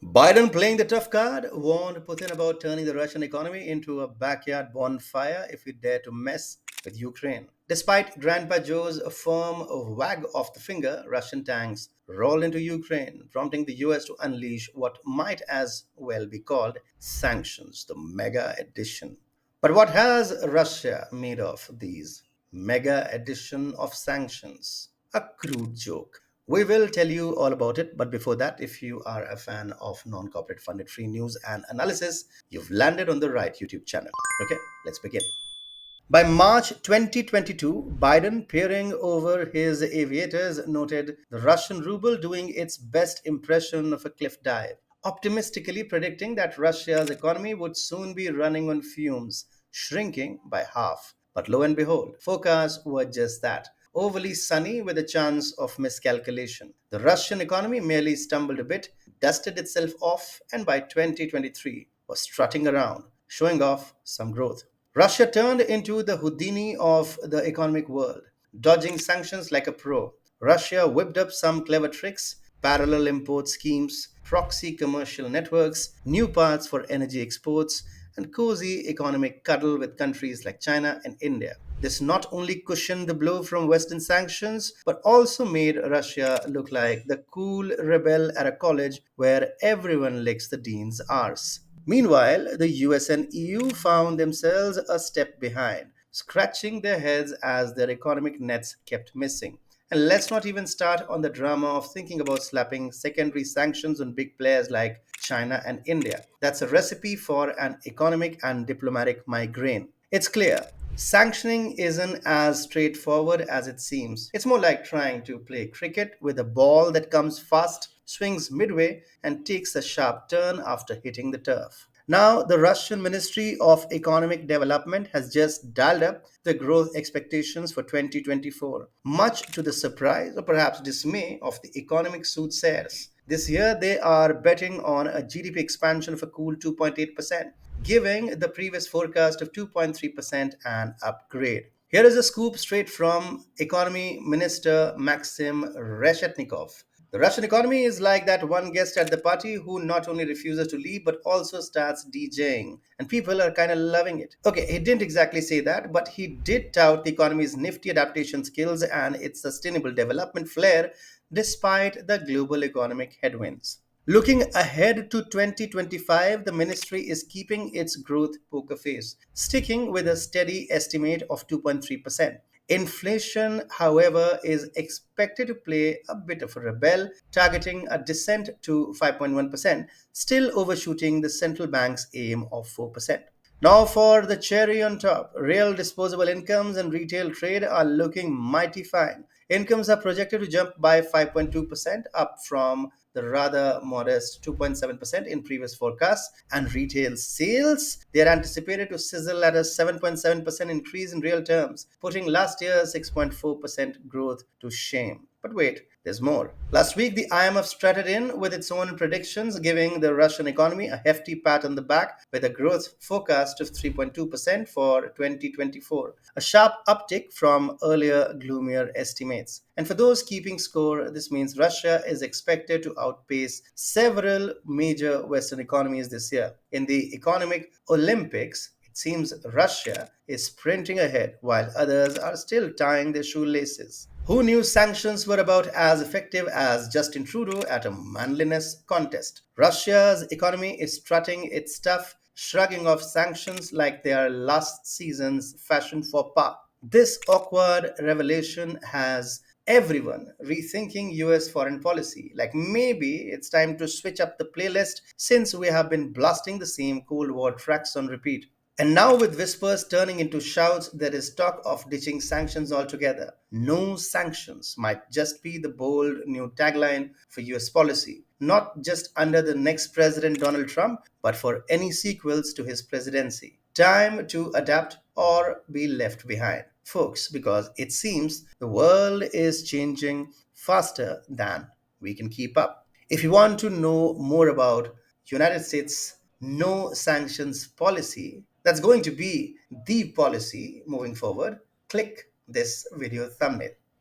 Biden playing the tough card warned Putin about turning the Russian economy into a backyard bonfire if he dared to mess with Ukraine. Despite Grandpa Joe's firm wag of the finger, Russian tanks rolled into Ukraine, prompting the US to unleash what might as well be called sanctions, the mega edition. But what has Russia made of these mega edition of sanctions? A crude joke. We will tell you all about it, but before that, if you are a fan of non corporate funded free news and analysis, you've landed on the right YouTube channel. Okay, let's begin. By March 2022, Biden, peering over his aviators, noted the Russian ruble doing its best impression of a cliff dive, optimistically predicting that Russia's economy would soon be running on fumes, shrinking by half. But lo and behold, forecasts were just that, overly sunny with a chance of miscalculation. The Russian economy merely stumbled a bit, dusted itself off, and by 2023 was strutting around, showing off some growth. Russia turned into the Houdini of the economic world, dodging sanctions like a pro. Russia whipped up some clever tricks, parallel import schemes, proxy commercial networks, new paths for energy exports, and cozy economic cuddle with countries like China and India. This not only cushioned the blow from Western sanctions, but also made Russia look like the cool rebel at a college where everyone licks the dean's arse. Meanwhile, the US and EU found themselves a step behind, scratching their heads as their economic nets kept missing. And let's not even start on the drama of thinking about slapping secondary sanctions on big players like China and India. That's a recipe for an economic and diplomatic migraine. It's clear. Sanctioning isn't as straightforward as it seems. It's more like trying to play cricket with a ball that comes fast, swings midway, and takes a sharp turn after hitting the turf. Now, the Russian Ministry of Economic Development has just dialed up the growth expectations for 2024, much to the surprise or perhaps dismay of the economic soothsayers. This year, they are betting on a GDP expansion of a cool 2.8%, giving the previous forecast of 2.3% an upgrade. Here is a scoop straight from Economy Minister Maksim Reshetnikov. The Russian economy is like that one guest at the party who not only refuses to leave but also starts DJing. And people are kind of loving it. Okay, he didn't exactly say that, but he did tout the economy's nifty adaptation skills and its sustainable development flair despite the global economic headwinds. Looking ahead to 2025, the ministry is keeping its growth poker face, sticking with a steady estimate of 2.3%. Inflation, however, is expected to play a bit of a rebel, targeting a descent to 5.1%, still overshooting the central bank's aim of 4%. Now, for the cherry on top, real disposable incomes and retail trade are looking mighty fine. Incomes are projected to jump by 5.2%, up from the rather modest 2.7% in previous forecasts. And retail sales, they are anticipated to sizzle at a 7.7% increase in real terms, putting last year's 6.4% growth to shame. But wait, there's more. Last week, the IMF strutted in with its own predictions, giving the Russian economy a hefty pat on the back with a growth forecast of 3.2% for 2024, a sharp uptick from earlier gloomier estimates. And for those keeping score, this means Russia is expected to outpace several major Western economies this year. In the economic Olympics, it seems Russia is sprinting ahead while others are still tying their shoelaces. Who knew sanctions were about as effective as Justin Trudeau at a manliness contest? Russia's economy is strutting its stuff, shrugging off sanctions like they are last season's fashion faux pas. This awkward revelation has everyone rethinking US foreign policy. Like maybe it's time to switch up the playlist since we have been blasting the same Cold War tracks on repeat. And now, with whispers turning into shouts, there is talk of ditching sanctions altogether. No sanctions might just be the bold new tagline for US policy, not just under the next president Donald Trump, but for any sequels to his presidency. Time to adapt or be left behind, folks, because it seems the world is changing faster than we can keep up. If you want to know more about United States no sanctions policy, that's going to be the policy moving forward, click this video thumbnail.